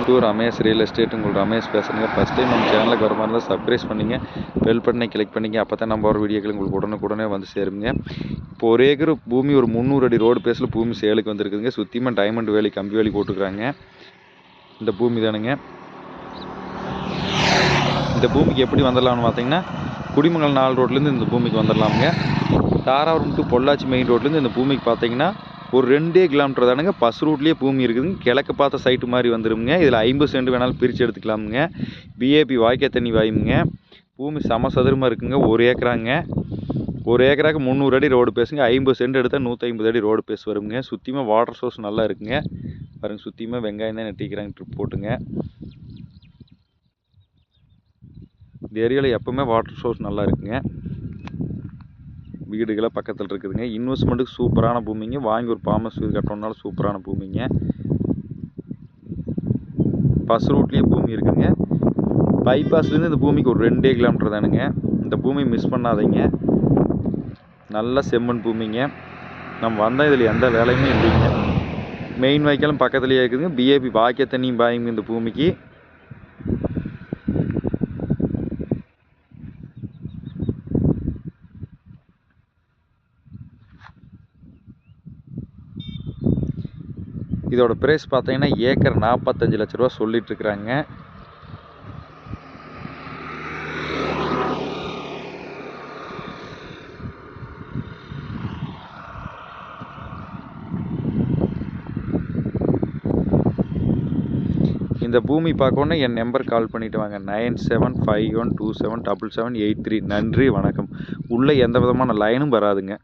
Two Ramesh real estate. உங்கள் ரமேஷ் பேசுகிறேங்க. First time நம்ம சேனலுக்கு வர மாதிரி இருந்தால் சப்ஸ்கிரைப் பண்ணிங்க, பெல் பட்டனை கிளிக் பண்ணிங்க. அப்போ தான் நம்ம ஒரு வீடியோக்கள் உங்களுக்கு உடனுக்குடனே வந்து சேருங்க. இப்போ ஒரு ஏக்கர் பூமி ஒரு 300 அடி ரோடு பேஸில் பூமி சேலுக்கு வந்திருக்குதுங்க. சுற்றியுமா டைமண்ட் வேலி கம்பி வேலி போட்டுக்கிறாங்க. இந்த பூமி தானுங்க. இந்த பூமிக்கு எப்படி வந்துடலாம்னு பார்த்தீங்கன்னா, குடிமங்கலம் 4 ரோட்லேருந்து இந்த பூமிக்கு வந்துடலாமுங்க. தாராபுரம் டு பொள்ளாச்சி மெயின் ரோட்லேருந்து இந்த பூமிக்கு பார்த்தீங்கன்னா ஒரு 2 கிலோமீட்டர் தானுங்க. பஸ் ரூட்லேயே பூமி இருக்குதுங்க. கிழக்கு பார்த்த சைட்டு மாதிரி வந்துடுங்க. இதில் 50 சென்ட் வேணாலும் பிரித்து எடுத்துக்கலாமுங்க. பிஏபி வாய்க்கா தண்ணி வாயுங்க. பூமி சமசதுரமாக இருக்குங்க. 1 ஏக்கராங்க. 1 ஏக்கராக்கு 300 அடி ரோடு பேசுங்க. 50 சென்ட் எடுத்தால் 150 அடி ரோடு பேஸ் வருங்க. சுற்றியுமா வாட்டர் சோர்ஸ் நல்லா இருக்குங்க. பாருங்கள், சுற்றியுமா வெங்காயம் தான் நெட்டிக்கிறாங்க ட்ரிப் போட்டுங்க. இந்த ஏரியாவில் எப்போவுமே வாட்டர் சோர்ஸ் நல்லா இருக்குங்க. வீடுகளை பக்கத்தில் இருக்குதுங்க. இன்வெஸ்ட்மெண்ட்டுக்கு சூப்பரான பூமிங்க. வாங்கி ஒரு ஃபார்மஸ் வீடு கட்டணுன்னாலும் சூப்பரான பூமிங்க. பஸ் ரூட்லேயே பூமி இருக்குதுங்க. பைபாஸ்லேருந்து இந்த பூமிக்கு ஒரு 2 கிலோமீட்டர் தானுங்க. இந்த பூமி மிஸ் பண்ணாதீங்க. நல்ல செம்மண் பூமிங்க. நம்ம வந்தால் இதில் எந்த வேலையுமே இல்லைங்க. மெயின் வாய்க்காலும் பக்கத்துலேயே இருக்குதுங்க. பிஏபி வாய்க்கா தண்ணியும் பாயுங்க இந்த பூமிக்கு. இதோட ப்ரைஸ் பார்த்தீங்கன்னா ஏக்கர் 45 லட்ச ரூபா சொல்லிட்டு இருக்கிறாங்க. இந்த பூமி பார்க்கணுன்னா என் நம்பர் கால் பண்ணிவிட்டு வாங்க. 9751277783. நன்றி, வணக்கம். உள்ளே எந்த விதமான லைனும் வராதுங்க.